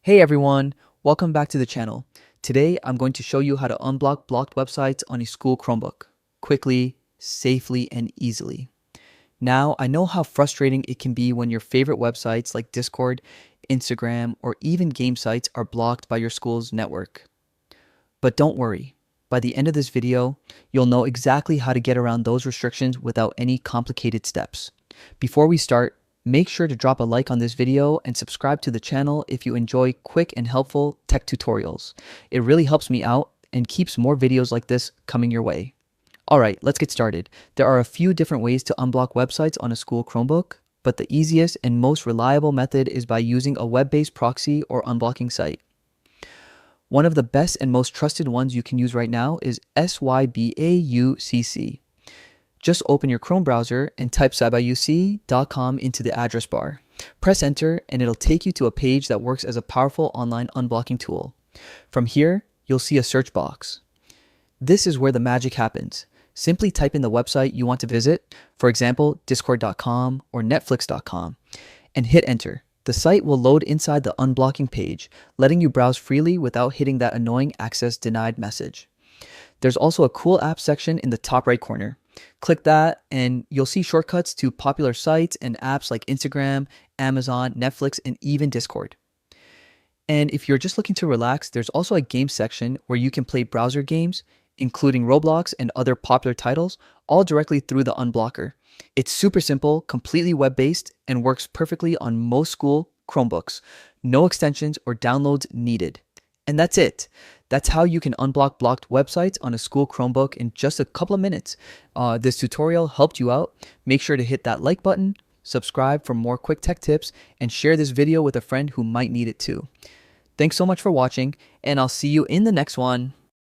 Hey everyone, welcome back to the channel. Today I'm going to show you how to unblock blocked websites on a school Chromebook quickly, safely, and easily. Now, I know how frustrating it can be when your favorite websites like Discord, Instagram, or even game sites are blocked by your school's network. But don't worry, by the end of this video, you'll know exactly how to get around those restrictions without any complicated steps. Before we start, make sure to drop a like on this video and subscribe to the channel if you enjoy quick and helpful tech tutorials. It really helps me out and keeps more videos like this coming your way. Alright, let's get started. There are a few different ways to unblock websites on a school Chromebook, but the easiest and most reliable method is by using a web-based proxy or unblocking site. One of the best and most trusted ones you can use right now is SYBAUCC. Just open your Chrome browser and type sybiuc.com into the address bar. Press enter and it'll take you to a page that works as a powerful online unblocking tool. From here, you'll see a search box. This is where the magic happens. Simply type in the website you want to visit, for example, discord.com or netflix.com, and hit enter. The site will load inside the unblocking page, letting you browse freely without hitting that annoying access denied message. There's also a cool app section in the top right corner. Click that and you'll see shortcuts to popular sites and apps like Instagram, Amazon, Netflix, and even Discord. And if you're just looking to relax, there's also a game section where you can play browser games, including Roblox and other popular titles, all directly through the unblocker. It's super simple, completely web-based, and works perfectly on most school Chromebooks. No extensions or downloads needed. And that's it. That's how you can unblock blocked websites on a school Chromebook in just a couple of minutes. This tutorial helped you out. Make sure to hit that like button, subscribe for more quick tech tips, and share this video with a friend who might need it too. Thanks so much for watching, and I'll see you in the next one.